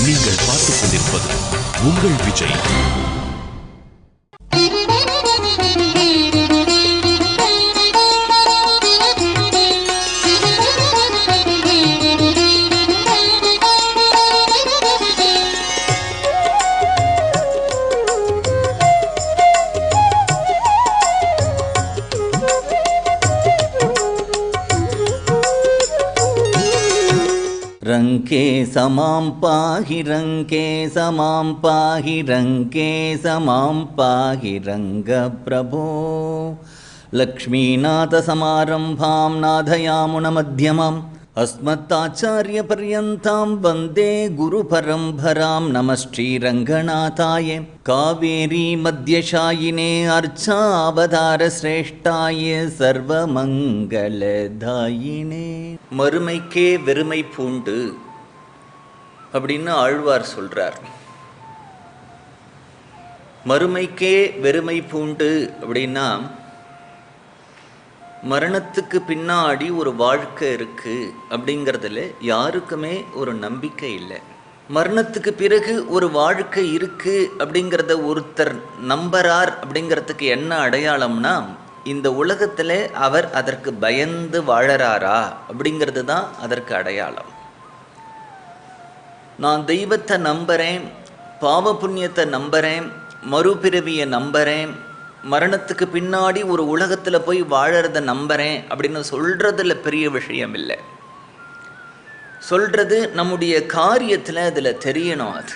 நீங்கள் பார்த்துக் கொண்டிருப்பது உங்கள் விஜய். रंके समां पाहि रंके समां पाहि रंके समां पाहि रंगप्रभो लक्ष्मीनाथ समारंभां नाथयामुनमध्यमाम् अस्मत्ताचार्यपर्यन्तां वन्दे गुरुपरम्परां. नमः श्रीरङ्गनाथाय कावेरी मध्यशायिने अर्चावतारश्रेष्ठाय सर्वमङ्गलदायिने. மறுமைக்கே வெறுமை பூண்டு அப்படின்னு ஆழ்வார் சொல்றார். மறுமைக்கே வெறுமை பூண்டு அப்படின்னா மரணத்துக்கு பின்னாடி ஒரு வாழ்க்கை இருக்கு அப்படிங்கிறதுல யாருக்குமே ஒரு நம்பிக்கை இல்லை. மரணத்துக்கு பிறகு ஒரு வாழ்க்கை இருக்கு அப்படிங்கிறத ஒருத்தர் நம்புறார் அப்படிங்கிறதுக்கு என்ன அடையாளம்னா, இந்த உலகத்தில் அவர் அதற்கு பயந்து வாழறாரா அப்படிங்கிறது தான் அதற்கு அடையாளம். நான் தெய்வத்தை நம்புகிறேன், பாவ புண்ணியத்தை நம்புகிறேன், மறுபிறவியை நம்புகிறேன், மரணத்துக்கு பின்னாடி ஒரு உலகத்தில் போய் வாழறத நம்புகிறேன் அப்படின்னு சொல்கிறதுல பெரிய விஷயம் இல்லை. சொல்கிறது நம்முடைய காரியத்தில் அதில் தெரியணும். அது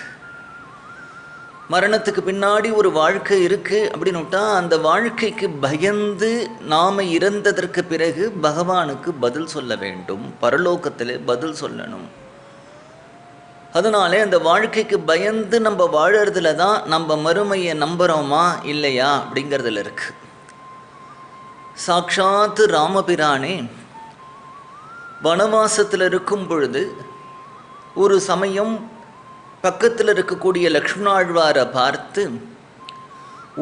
மரணத்துக்கு பின்னாடி ஒரு வாழ்க்கை இருக்குது அப்படின்னுட்டா அந்த வாழ்க்கைக்கு பயந்து நாம் இறந்ததற்கு பிறகு பகவானுக்கு பதில் சொல்ல வேண்டும், பரலோகத்தில் பதில் சொல்லணும். அதனாலே அந்த வாழ்க்கைக்கு பயந்து நம்ம வாழறதுல தான் நம்ம மறுமையை நம்புகிறோமா இல்லையா அப்படிங்கிறதுல இருக்கு. சாக்ஷாத் ராமபிரானே வனவாசத்தில் இருக்கும் பொழுது ஒரு சமயம் பக்கத்தில் இருக்கக்கூடிய லக்ஷ்மணாழ்வாரை பார்த்து,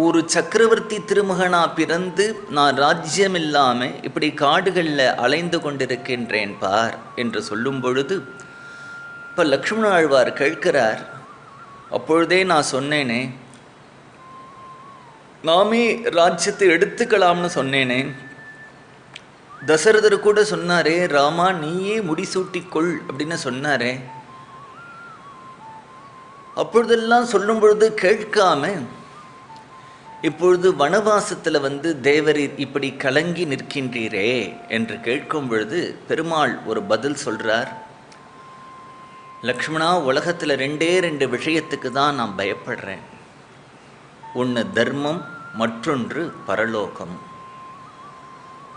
ஒரு சக்கரவர்த்தி திருமகனா பிறந்து நான் ராஜ்யம் இல்லாமல் இப்படி காடுகளில் அலைந்து கொண்டிருக்கின்றேன் பார் என்று சொல்லும் பொழுது இப்போ லக்ஷ்மண ஆழ்வார் கேட்கிறார், அப்பொழுதே நான் சொன்னேனே, நாமே ராஜ்யத்தை எடுத்துக்கலாம்னு சொன்னேனே. தசரதர் கூட சொன்னாரே, ராமா நீயே முடிசூட்டிக்கொள் அப்படின்னு சொன்னாரே. அப்பொழுதெல்லாம் சொல்லும் பொழுது கேட்காம இப்பொழுது வனவாசத்தில் தேவரீர் இப்படி கலங்கி நிற்கின்றீரே என்று கேட்கும் பொழுது பெருமாள் ஒரு பதில் சொல்கிறார். லக்ஷ்மணா, உலகத்தில் ரெண்டு விஷயத்துக்கு தான் நான் பயப்படுறேன். ஒன்று தர்மம், மற்றொன்று பரலோகம்.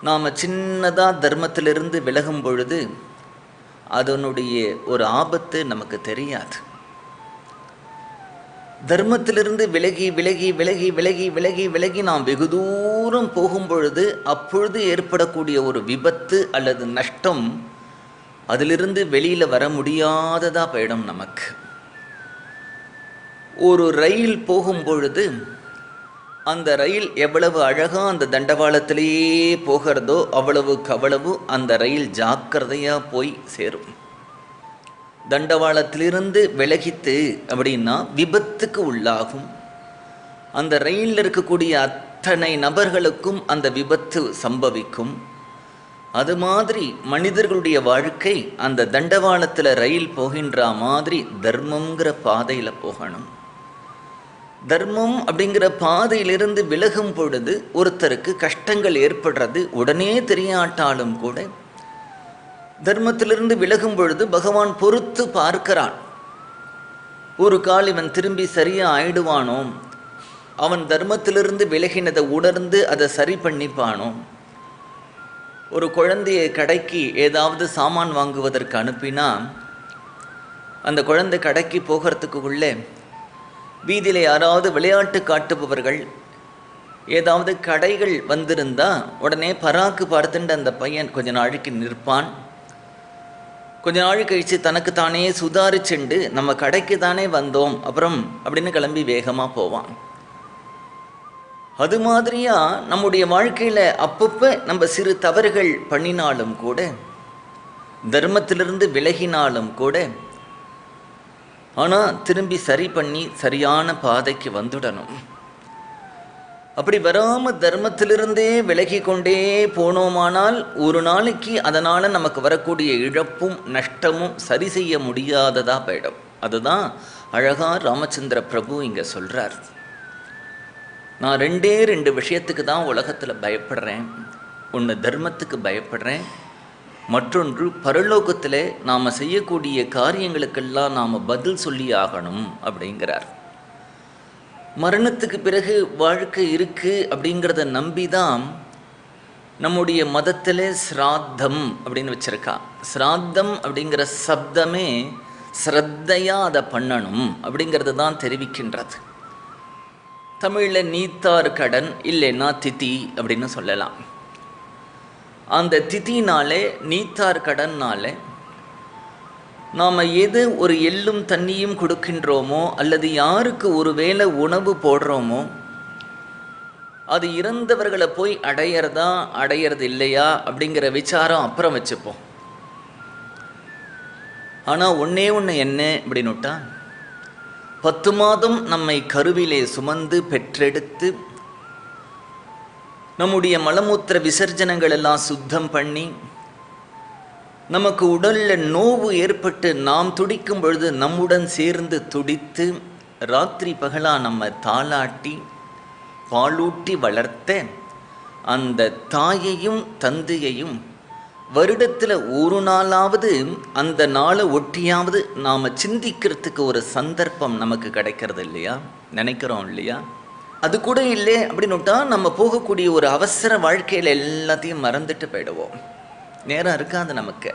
நாம் சின்னதாக தர்மத்திலிருந்து விலகும் பொழுது அதனுடைய ஒரு ஆபத்து நமக்கு தெரியாது. தர்மத்திலிருந்து விலகி விலகி விலகி விலகி விலகி விலகி நாம் வெகு தூரம் போகும் பொழுது அப்பொழுது ஏற்படக்கூடிய ஒரு விபத்து அல்லது நஷ்டம், அதிலிருந்து வெளியில் வர முடியாததாக போயிடும் நமக்கு. ஒரு ரயில் போகும் பொழுது அந்த ரயில் எவ்வளவு அழகாக அந்த தண்டவாளத்திலேயே போகிறதோ அவ்வளவுக்கு அவ்வளவு அந்த ரயில் ஜாக்கிரதையாக போய் சேரும். தண்டவாளத்திலிருந்து விலகித்து அப்படின்னா விபத்துக்கு உள்ளாகும். அந்த ரயிலில் இருக்கக்கூடிய அத்தனை நபர்களுக்கும் அந்த விபத்து சம்பவிக்கும். அது மாதிரி மனிதர்களுடைய வாழ்க்கை அந்த தண்டவாளத்தில் ரயில் போகின்ற மாதிரி தர்மங்கிற பாதையில் போகணும். தர்மம் அப்படிங்கிற பாதையிலிருந்து விலகும் பொழுது ஒருத்தருக்கு கஷ்டங்கள் ஏற்படுறது உடனே தெரியாட்டாலும் கூட தர்மத்திலிருந்து விலகும் பொழுது பகவான் பொறுத்து பார்க்கிறான். ஒரு கால் இவன் திரும்பி சரியாக ஆயிடுவானோ, அவன் தர்மத்திலிருந்து விலகினதை உணர்ந்து அதை சரி பண்ணிப்பானோ. ஒரு குழந்தையை கடைக்கு ஏதாவது சாமான் வாங்குவதற்கு அனுப்பினா அந்த குழந்தை கடைக்கு போகிறதுக்குள்ளே வீதியில் யாராவது விளையாட்டு காட்டுபவர்கள் ஏதாவது கடைகள் வந்திருந்தால் உடனே பராக்கு பார்த்துட்டு அந்த பையன் கொஞ்ச நாளைக்கு நிற்பான். கொஞ்ச நாள் கழித்து தனக்கு தானே சுதாரிச்சுண்டு நம்ம கடைக்கு தானே வந்தோம் அப்புறம் அப்படின்னு கிளம்பி வேகமாக போவான். அது மாதிரியா நம்முடைய வாழ்க்கையில் அப்பப்போ நம்ம சிறு தவறுகள் பண்ணினாலும் கூட, தர்மத்திலிருந்து விலகினாலும் கூட ஆனால் திரும்பி சரி பண்ணி சரியான பாதைக்கு வந்துடணும். அப்படி வராமல் தர்மத்திலிருந்தே விலகி கொண்டே போனோமானால் ஒரு நாளைக்கு அதனால் நமக்கு வரக்கூடிய இழப்பும் நஷ்டமும் சரி செய்ய முடியாததாக போயிடும். அதுதான் அழகாக ராமச்சந்திர பிரபு இங்கே சொல்கிறார். நான் ரெண்டு விஷயத்துக்கு தான் உலகத்தில் பயப்படுறேன். ஒன்று தர்மத்துக்கு பயப்படுறேன், மற்றொன்று பரலோகத்தில் நாம் செய்யக்கூடிய காரியங்களுக்கெல்லாம் நாம் பதில் சொல்லி ஆகணும் அப்படிங்கிறார். மரணத்துக்கு பிறகு வாழ்க்கை இருக்குது அப்படிங்கிறத நம்பி தான் நம்முடைய மதத்தில் ஸ்ராத்தம் அப்படின்னு வச்சுருக்கா. ஸ்ராத்தம் அப்படிங்கிற சப்தமே ஸ்ரத்தையாக அதை பண்ணணும் அப்படிங்கிறது தான் தெரிவிக்கின்றது. தமிழில் நீத்தார் கடன் இல்லைன்னா திதி அப்படின்னு சொல்லலாம். அந்த திதினாலே நீத்தார் கடன்னாலே நாம் எது ஒரு எள்ளும் தண்ணியும் கொடுக்கின்றோமோ அல்லது யாருக்கு ஒரு வேளை உணவு போடுறோமோ அது இறந்தவர்களை போய் அடையிறதா அடையிறது இல்லையா அப்படிங்கிற விசாரம் அப்புறம் வச்சுப்போம். ஆனால் ஒன்றே ஒன்று என்ன அப்படின்னுட்டா, 10 மாதம் நம்மை கருவிலே சுமந்து பெற்றெடுத்து நம்முடைய மலமூத்திர விசர்ஜனங்கள் எல்லாம் சுத்தம் பண்ணி நமக்கு உடலில் நோவு ஏற்பட்டு நாம் துடிக்கும் பொழுது நம்முடன் சேர்ந்து துடித்து ராத்திரி பகலாக நம்ம தாளாட்டி பாலூட்டி வளர்த்த அந்த தாயையும் தந்தையையும் வருடத்தில் ஒரு நாளாவது அந்த நாளை ஒட்டியாவது நாம் சிந்திக்கிறதுக்கு ஒரு சந்தர்ப்பம் நமக்கு கிடைக்கிறது இல்லையா, நினைக்கிறோம் இல்லையா? அது கூட இல்லை அப்படின்னுட்டா நம்ம போகக்கூடிய ஒரு அவசர வாழ்க்கையில் எல்லாத்தையும் மறந்துட்டு போயிடுவோம். நேரம் இருக்காது நமக்கு.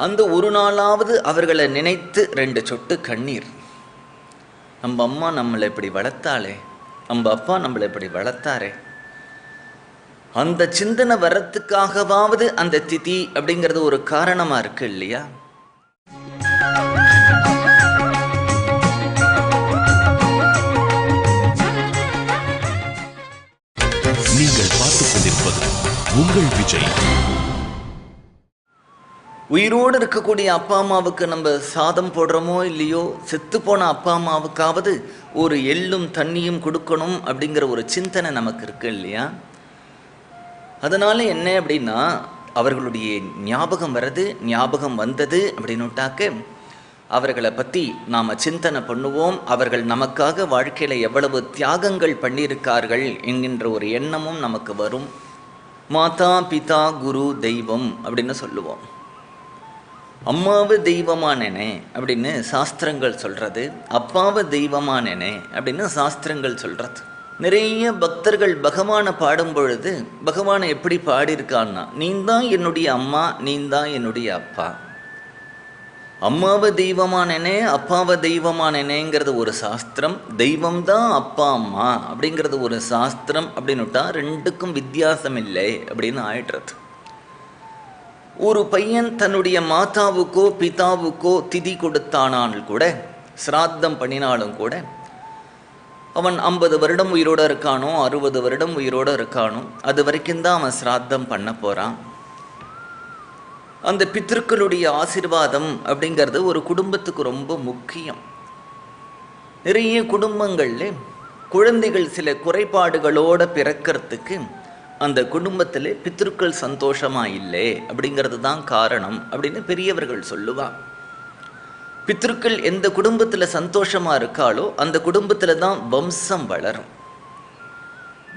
அந்த ஒரு நாளாவது அவர்களை நினைத்து 2 சொட்டு கண்ணீர், நம்ம அம்மா நம்மளை இப்படி வளர்த்தாளே, நம்ம அப்பா நம்மளை இப்படி வளர்த்தாரே, அந்த சிந்தனை வர்றதுக்காகவாவது அந்த திதி அப்படிங்கிறது ஒரு காரணமாக இருக்கு இல்லையா? நீங்கள் பார்த்துக் கொண்டிருப்பது உங்கள் விஜய். உயிரோடு இருக்கக்கூடிய அப்பா அம்மாவுக்கு நம்ம சாதம் போடுறோமோ இல்லையோ, செத்து போன அப்பா அம்மாவுக்காவது ஒரு எள்ளும் தண்ணியும் கொடுக்கணும் அப்படிங்கிற ஒரு சிந்தனை நமக்கு இருக்கு இல்லையா? அதனால் என்ன அப்படின்னா, அவர்களுடைய ஞாபகம் வந்தது அப்படின்னுட்டாக்க அவர்களை பற்றி நாம் சிந்தனை பண்ணுவோம். அவர்கள் நமக்காக வாழ்க்கையில் எவ்வளவு தியாகங்கள் பண்ணியிருக்கார்கள் என்கின்ற ஒரு எண்ணமும் நமக்கு வரும். மாதா பிதா குரு தெய்வம் அப்படின்னு சொல்லுவோம். அம்மாவை தெய்வமானேனே அப்படின்னு சாஸ்திரங்கள் சொல்கிறது, அப்பாவை தெய்வமானேனே அப்படின்னு சாஸ்திரங்கள் சொல்கிறது. நிறைய பக்தர்கள் பகவானை பாடும் பொழுது பகவானை எப்படி பாடியிருக்கான்னா, நீந்தான் என்னுடைய அம்மா, நீந்தான் என்னுடைய அப்பா. அம்மாவை தெய்வமானேனே அப்பாவை தெய்வமானேனேங்கிறது ஒரு சாஸ்திரம், தெய்வம்தான் அப்பா அம்மா அப்படிங்கிறது ஒரு சாஸ்திரம். அப்படின்னுட்டா ரெண்டுக்கும் வித்தியாசம் இல்லை அப்படின்னு ஆயிடுறது. ஒரு பையன் தன்னுடைய மாதாவுக்கோ பிதாவுக்கோ திதி கொடுத்தானால் கூட, சிராத்தம் பண்ணினாலும் கூட, அவன் 50 வருடம் உயிரோடு இருக்கானோ 60 வருடம் உயிரோடு இருக்கானோ அது வரைக்கும் தான் அவன் சிராத்தம் பண்ண போகிறான். அந்த பித்ருக்களுடைய ஆசீர்வாதம் அப்படிங்கிறது ஒரு குடும்பத்துக்கு ரொம்ப முக்கியம். நிறைய குடும்பங்களில் குழந்தைகள் சில குறைபாடுகளோடு பிறக்கிறதுக்கு அந்த குடும்பத்தில் பித்ருக்கள் சந்தோஷமாக இல்லை அப்படிங்கிறது தான் காரணம் அப்படின்னு பெரியவர்கள் சொல்லுவாங்க. பித்ருக்கள் எந்த குடும்பத்தில் சந்தோஷமாக இருக்காளோ அந்த குடும்பத்தில் தான் வம்சம் வளரும்.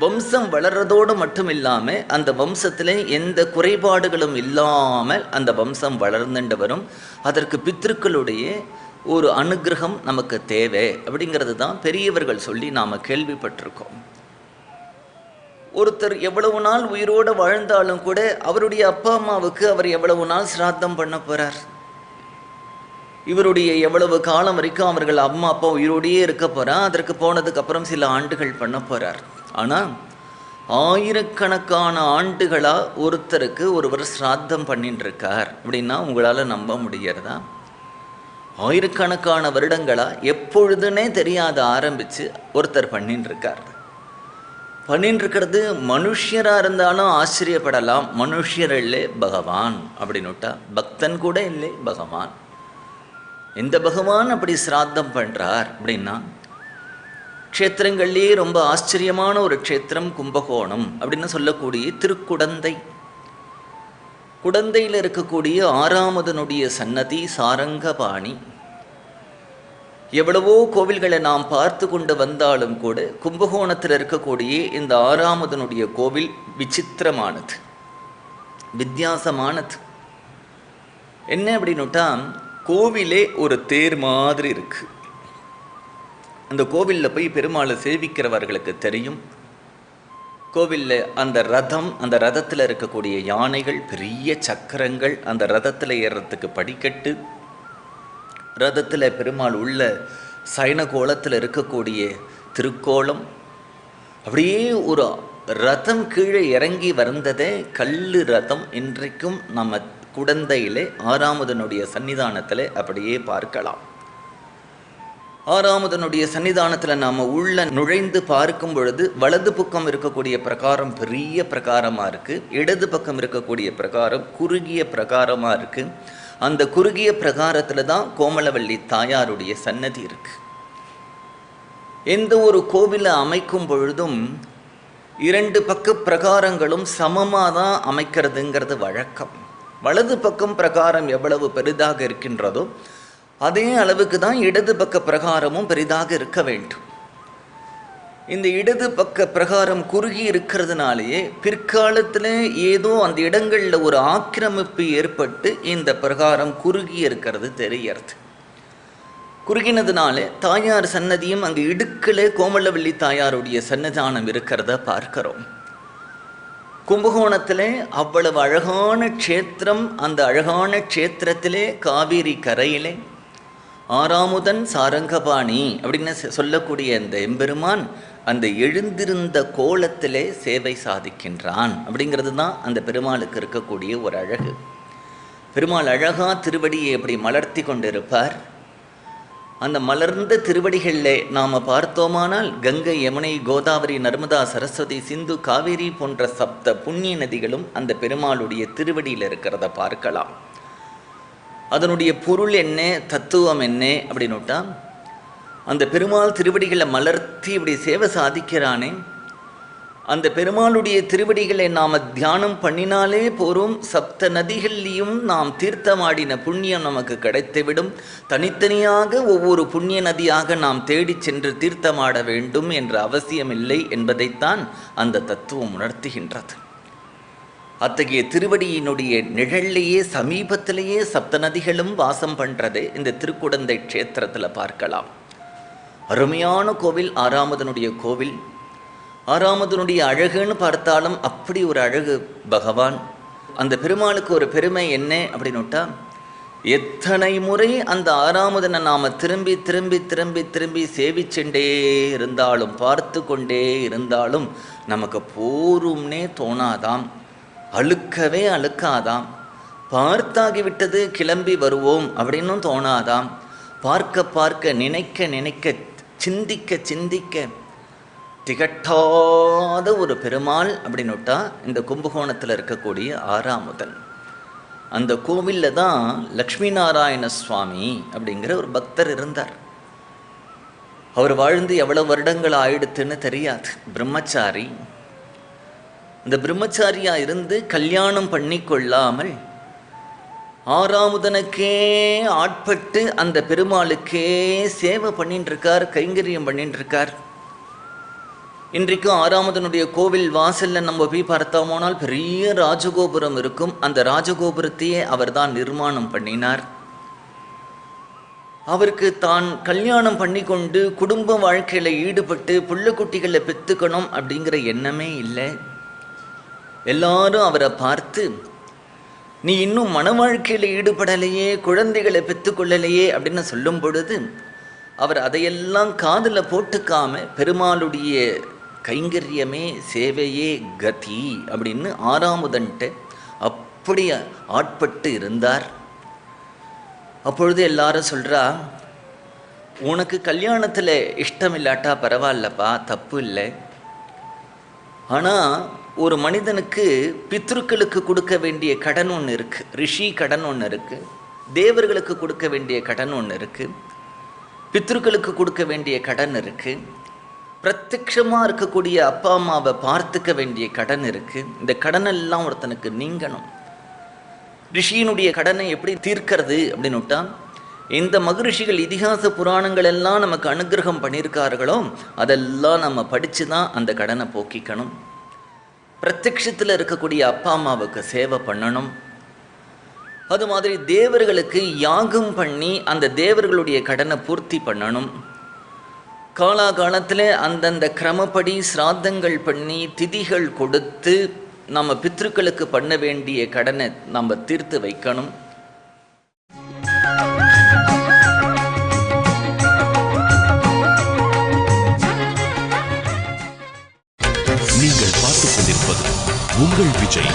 வம்சம் வளர்றதோடு மட்டும் இல்லாமல் அந்த வம்சத்தில் எந்த குறைபாடுகளும் இல்லாமல் அந்த வம்சம் வளர்ந்துட்டு வரும். அதற்கு பித்ருக்களுடைய ஒரு அனுகிரகம் நமக்கு தேவை அப்படிங்கிறது தான் பெரியவர்கள் சொல்லி நாம் கேள்விப்பட்டிருக்கோம். ஒருத்தர் எவ்வளவு நாள் உயிரோடு வாழ்ந்தாலும் கூட அவருடைய அப்பா அம்மாவுக்கு அவர் எவ்வளவு நாள் சிராத்தம் பண்ண போகிறார்? இவருடைய எவ்வளவு காலம் வரைக்கும் அவர்கள் அம்மா அப்பா உயிரோடையே இருக்க போகிறார். அதற்கு போனதுக்கப்புறம் சில ஆண்டுகள் பண்ண போகிறார். ஆனால் ஆயிரக்கணக்கான ஆண்டுகளாக ஒருத்தருக்கு ஒருவர் சிராத்தம் பண்ணிட்டு இருக்கார் அப்படின்னா உங்களால் நம்ப முடிகிறதா? ஆயிரக்கணக்கான வருடங்களாக எப்பொழுதுனே தெரியாத ஆரம்பித்து ஒருத்தர் பண்ணிட்டு இருக்கார். பண்ணிட்டு இருக்கிறது மனுஷராக இருந்தாலும் ஆச்சரியப்படலாம். மனுஷர் இல்லை பகவான் அப்படின்னுட்டா, பக்தன் கூட இல்லை பகவான். எந்த பகவான் அப்படி சிராத்தம் பண்ணுறார் அப்படின்னா, க்ஷேத்திரங்கள்லேயே ரொம்ப ஆச்சரியமான ஒரு க்ஷேத்திரம் கும்பகோணம் அப்படின்னு சொல்லக்கூடிய திருக்குடந்தை. குடந்தையில் இருக்கக்கூடிய ஆறாமதனுடைய சன்னதி சாரங்கபாணி. எவ்வளவோ கோவில்களை நாம் பார்த்து கொண்டு வந்தாலும் கூட கும்பகோணத்தில் இருக்கக்கூடிய இந்த ஆறாமதனுடைய கோவில் விசித்திரமானது, வித்தியாசமானது. என்ன அப்படின்னுட்டா, கோவிலே ஒரு தேர் மாதிரி இருக்கு. அந்த கோவிலில் போய் பெருமாளை சேவிக்கிறவர்களுக்கு தெரியும். கோவிலில் அந்த ரதம், அந்த ரதத்தில் இருக்கக்கூடிய யானைகள், பெரிய சக்கரங்கள், அந்த ரதத்தில் ஏறுறதுக்கு படிக்கட்டு, ரதத்தில் பெருமாள் உள்ள சயன கோலத்தில் இருக்கக்கூடிய திருக்கோலம், அப்படியே ஒரு ரதம் கீழே இறங்கி வந்ததே கல்லு ரதம் இன்றைக்கும் நம்ம குடந்தையிலே ஆறாமதனுடைய சன்னிதானத்தில் அப்படியே பார்க்கலாம். ஆறாமதனுடைய சன்னிதானத்தில் நாம் உள்ள நுழைந்து பார்க்கும் பொழுது வலது பக்கம் இருக்கக்கூடிய பிரகாரம் பெரிய பிரகாரமாக இருக்குது, இடது பக்கம் இருக்கக்கூடிய பிரகாரம் குறுகிய பிரகாரமாக இருக்குது. அந்த குறுகிய பிரகாரத்தில் தான் கோமலவல்லி தாயாருடைய சன்னதி இருக்குது. எந்த ஒரு கோவிலை அமைக்கும் பொழுதும் 2 பக்க பிரகாரங்களும் சமமாக தான் அமைக்கிறதுங்கிறது வழக்கம். வலது பக்கம் பிரகாரம் எவ்வளவு பெரிதாக இருக்கின்றதோ அதே அளவுக்கு தான் இடது பக்க பிரகாரமும் பெரிதாக இருக்க வேண்டும். இந்த இடது பக்க பிரகாரம் குறுகி இருக்கிறதுனாலேயே பிற்காலத்தில் ஏதோ அந்த இடங்களில் ஒரு ஆக்கிரமிப்பு ஏற்பட்டு இந்த பிரகாரம் குறுகி இருக்கிறது தெரியறது. குறுகினதுனால தாயார் சன்னதியும் அங்கே இடுக்கில் கோமலவல்லி தாயாருடைய சன்னிதானம் இருக்கிறத பார்க்கிறோம். கும்பகோணத்தில் அவ்வளவு அழகான க்ஷேத்திரம். அந்த அழகான க்ஷேத்திரத்திலே காவேரி கரையிலே ஆறாமுதன் சாரங்கபாணி அப்படின்னு சொல்லக்கூடிய அந்த எம்பெருமான் அந்த எழுந்திருந்த கோலத்திலே சேவை சாதிக்கின்றான். அப்படிங்கிறது தான் அந்த பெருமாளுக்கு இருக்கக்கூடிய ஒரு அழகு. பெருமாள் அழகா திருவடியை எப்படி மலர்த்தி கொண்டிருப்பார். அந்த மலர்ந்த திருவடிகளில் நாம் பார்த்தோமானால் கங்கை, யமுனை, கோதாவரி, நர்மதா, சரஸ்வதி, சிந்து, காவேரி போன்ற சப்த புண்ணிய நதிகளும் அந்த பெருமாளுடைய திருவடியில் இருக்கிறத பார்க்கலாம். அதனுடைய பொருள் என்ன, தத்துவம் என்ன அப்படின்னுட்டா, அந்த பெருமாள் திருவடிகளை மலர்த்தி இப்படி சேவை சாதிக்கிறானே, அந்த பெருமாளுடைய திருவடிகளை நாம் தியானம் பண்ணினாலே போரும். சப்த நதிகள்லையும் நாம் தீர்த்தமாடின புண்ணியம் நமக்கு கிடைத்துவிடும். தனித்தனியாக ஒவ்வொரு புண்ணிய நதியாக நாம் தேடி சென்று தீர்த்தமாட வேண்டும் என்ற அவசியமில்லை என்பதைத்தான் அந்த தத்துவம் உணர்த்துகின்றது. அத்தகைய திருவடியினுடைய நிழல்லையே சமீபத்திலேயே சப்த நதிகளும் வாசம் பண்ணுறதை இந்த திருக்குடந்தை க்ஷேத்திரத்தில் பார்க்கலாம். அருமையான கோவில் ஆறாமதனுடைய கோவில். ஆறாமதனுடைய அழகுன்னு பார்த்தாலும் அப்படி ஒரு அழகு பகவான். அந்த பெருமாளுக்கு ஒரு பெருமை என்ன அப்படின்னுட்டா, எத்தனை முறை அந்த ஆறாமதனை நாம் திரும்பி திரும்பி திரும்பி திரும்பி சேவிச்சுட்டே இருந்தாலும் பார்த்து கொண்டே இருந்தாலும் நமக்கு போரும்னே தோணாதாம், அழுக்கவே அழுக்காதாம். பார்த்தாகிவிட்டது கிளம்பி வருவோம் அப்படின்னும் தோணாதாம். பார்க்க பார்க்க நினைக்க நினைக்க சிந்திக்க சிந்திக்க திகட்டாத ஒரு பெருமாள் அப்படின்னுட்டா இந்த கும்பகோணத்தில் இருக்கக்கூடிய ஆறாமுதன். அந்த கோவிலில் தான் லக்ஷ்மி நாராயண சுவாமி அப்படிங்கிற ஒரு பக்தர் இருந்தார். அவர் வாழ்ந்து எவ்வளவு வருடங்கள் ஆயிடுத்துன்னு தெரியாது. பிரம்மச்சாரி. இந்த பிரம்மச்சாரியாக இருந்து கல்யாணம் பண்ணி கொள்ளாமல் ஆறாமுதனுக்கே ஆட்பட்டு அந்த பெருமாளுக்கே சேவை பண்ணிட்டு இருக்கார், கைங்கரியம் பண்ணிட்டு இருக்கார். இன்றைக்கும் ஆறாமதனுடைய கோவில் வாசலில் நம்ம போய் பார்த்தோமோனால் பெரிய ராஜகோபுரம் இருக்கும். அந்த ராஜகோபுரத்தையே அவர் தான் நிர்மாணம் பண்ணினார். அவருக்கு தான் கல்யாணம் பண்ணி கொண்டு குடும்ப வாழ்க்கையில் ஈடுபட்டு புள்ள குட்டிகளை பெற்றுக்கணும் அப்படிங்கிற எண்ணமே இல்லை. எல்லாரும் அவரை பார்த்து, நீ இன்னும் மன வாழ்க்கையில் ஈடுபடலையே, குழந்தைகளை பெற்றுக்கொள்ளலையே அப்படின்னு சொல்லும் பொழுது அவர் அதையெல்லாம் காதில் போட்டுக்காம பெருமாளுடைய கைங்கரியமே சேவையே கதி அப்படின்னு ஆறாமுதன்ட்டு அப்படி ஆட்பட்டு இருந்தார். அப்பொழுது எல்லாரும் சொல்கிறா, உனக்கு கல்யாணத்தில் இஷ்டம் இல்லாட்டா பரவாயில்லப்பா, தப்பு இல்லை. ஆனால் ஒரு மனிதனுக்கு பித்ருக்களுக்கு கொடுக்க வேண்டிய கடன் ஒன்று இருக்குது, ரிஷி கடன் ஒன்று இருக்குது. தேவர்களுக்கு கொடுக்க வேண்டிய கடன் ஒன்று இருக்குது, பித்ருக்களுக்கு கொடுக்க வேண்டிய கடன் இருக்குது, பிரத்யட்சமாக இருக்கக்கூடிய அப்பா அம்மாவை பார்த்துக்க வேண்டிய கடன் இருக்குது. இந்த கடனெல்லாம் ஒருத்தனுக்கு நீங்கணும். ரிஷியினுடைய கடனை எப்படி தீர்க்கிறது அப்படின்னு விட்டா, இந்த மகரிஷிகள் இதிகாச புராணங்கள் எல்லாம் நமக்கு அனுகிரகம் பண்ணியிருக்கார்களோ அதெல்லாம் நம்ம படித்து தான் அந்த கடனை போக்கிக்கணும். பிரத்யட்சத்தில் இருக்கக்கூடிய அப்பா அம்மாவுக்கு சேவை பண்ணணும். அது மாதிரி தேவர்களுக்கு யாகம் பண்ணி அந்த தேவர்களுடைய கடனை பூர்த்தி பண்ணணும். காலாகாலத்தில் அந்தந்த கிரமப்படி சிராத்தங்கள் பண்ணி திதிகள் கொடுத்து நம்ம பித்ருக்களுக்கு பண்ண வேண்டிய கடனை நம்ம தீர்த்து வைக்கணும். நீங்கள் பார்த்துக் கொண்டிருப்பது உங்கள் விஜய்.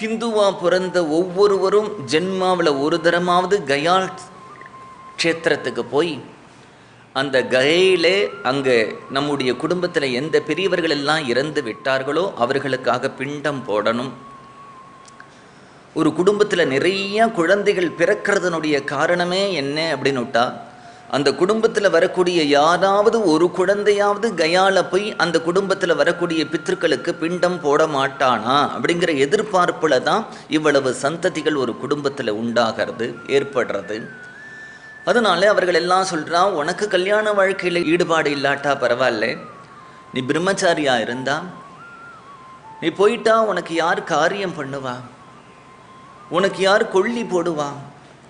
ஹிந்துவா பிறந்த ஒவ்வொருவரும் ஜென்மாவில் ஒரு தரமாவது கயா க்ஷேத்திரத்துக்கு போய் அந்த கயையிலே அங்கே நம்முடைய குடும்பத்தில் எந்த பெரியவர்கள் எல்லாம் இறந்து விட்டார்களோ அவர்களுக்காக பிண்டம் போடணும். ஒரு குடும்பத்தில் நிறைய குழந்தைகள் பிறக்கிறதுனுடைய காரணமே என்ன அப்படின்னு விட்டா, அந்த குடும்பத்தில் வரக்கூடிய யாராவது ஒரு குழந்தையாவது கயால போய் அந்த குடும்பத்தில் வரக்கூடிய பித்ருக்களுக்கு பிண்டம் போட மாட்டானா அப்படிங்கிற எதிர்பார்ப்பில் தான் இவ்வளவு சந்ததிகள் ஒரு குடும்பத்தில் உண்டாகிறது, ஏற்படுறது. அதனால அவர்கள் எல்லாம் சொல்கிறா, உனக்கு கல்யாண வாழ்க்கையில் ஈடுபாடு இல்லாட்டா பரவாயில்ல, நீ பிரம்மச்சாரியா இருந்தா நீ போயிட்டா உனக்கு யார் காரியம் பண்ணுவா, உனக்கு யார் கொள்ளி போடுவா,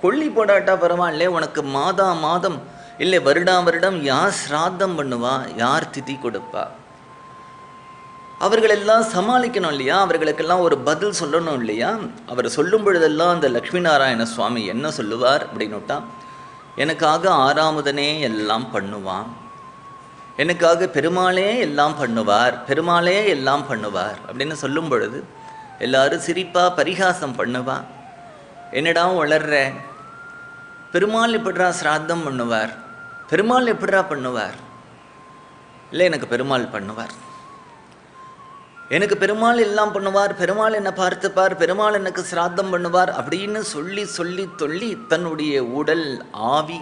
கொள்ளி போடாட்டா பரவாயில்ல, உனக்கு மாதா மாதம் இல்லை வருடா வருடம் யார் சிராத்தம் பண்ணுவா, யார் திதி கொடுப்பா. அவர்களெல்லாம் சமாளிக்கணும் இல்லையா, அவர்களுக்கெல்லாம் ஒரு பதில் சொல்லணும் இல்லையா. அவர் சொல்லும் பொழுதெல்லாம் அந்த லக்ஷ்மி நாராயண சுவாமி என்ன சொல்லுவார் அப்படின்னுட்டா, எனக்காக ஆறாமுதனே எல்லாம் பண்ணுவான், எனக்காக பெருமாளே எல்லாம் பண்ணுவார், பெருமாளே எல்லாம் பண்ணுவார் அப்படின்னு சொல்லும் பொழுது எல்லாரும் சிரிப்பா பரிகாசம் பண்ணுவா. என்னடா வளர்ற, பெருமாள் எப்படிரா சிராத்தம் பண்ணுவார், பெருமாள் எப்படிரா பண்ணுவார், இல்லை எனக்கு பெருமாள் பண்ணுவார், எனக்கு பெருமாள் எல்லாம் பண்ணுவார், பெருமாள் என்னை பார்த்துப்பார், பெருமாள் எனக்கு சிராத்தம் பண்ணுவார் அப்படின்னு சொல்லி சொல்லி சொல்லி தன்னுடைய உடல் ஆவி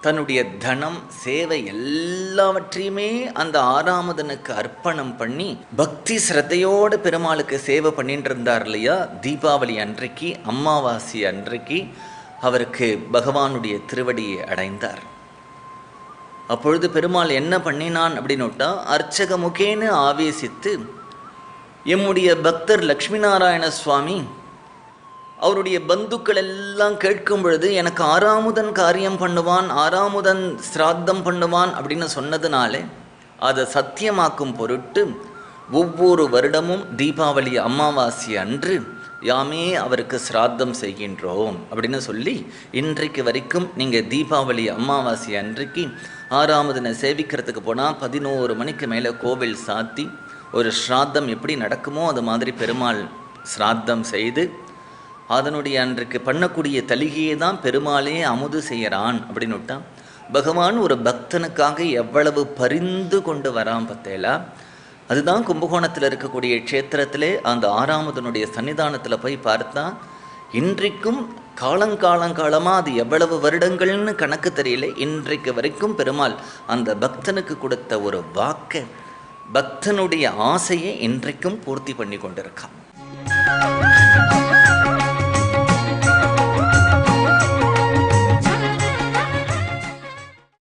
தன்னுடைய தனம் சேவை எல்லாவற்றையுமே அந்த ஆறாமுதனுக்கு அர்ப்பணம் பண்ணி பக்தி சிரத்தையோடு பெருமாளுக்கு சேவை பண்ணிட்டு இருந்தார் இல்லையா. தீபாவளி அன்றைக்கு அமாவாசை அன்றைக்கு அவருக்கு பகவானுடைய திருவடியை அடைந்தார். அப்பொழுது பெருமாள் என்ன பண்ணினான் அப்படின்னுட்டா, அர்ச்சக முகேன்னு ஆவேசித்து எம்முடைய பக்தர் லக்ஷ்மி நாராயண சுவாமி அவருடைய பந்துக்கள் எல்லாம் கேட்கும் பொழுது எனக்கு ஆறாமுதன் காரியம் பண்ணுவான், ஆறாமுதன் சிராத்தம் பண்ணுவான் அப்படின்னு சொன்னதுனாலே அதை சத்தியமாக்கும் பொருட்டு ஒவ்வொரு வருடமும் தீபாவளி அமாவாசை அன்று யாமே அவருக்கு சிராத்தம் செய்கின்றோம் அப்படின்னு சொல்லி இன்றைக்கு வரைக்கும் நீங்கள் தீபாவளி அமாவாசை அன்றைக்கு ஆறாமுதனை சேவிக்கிறதுக்கு போனால் 11 மணிக்கு மேலே கோவில் சாத்தி ஒரு ஸ்ராத்தம் எப்படி நடக்குமோ அது மாதிரி பெருமாள் ஸ்ராத்தம் செய்து அதனுடைய அன்றைக்கு பண்ணக்கூடிய தலிகையை தான் பெருமாளே அமுது செய்கிறான் அப்படின்னு விட்டான். பகவான் ஒரு பக்தனுக்காக எவ்வளவு பரிந்து கொண்டு வரான் பத்தேலா. அதுதான் கும்பகோணத்தில் இருக்கக்கூடிய க்ஷேத்திரத்திலே அந்த ஆறாமுதனுடைய சன்னிதானத்தில் போய் பார்த்தா இன்றைக்கும் காலங்காலமாக அது எவ்வளவு வருடங்கள்னு கணக்கு தெரியல, இன்றைக்கு வரைக்கும் பெருமாள் அந்த பக்தனுக்கு கொடுத்த ஒரு வாக்கை பக்தனுடைய ஆசையை இன்றைக்கும் பூர்த்தி பண்ணி கொண்டிருக்கான்.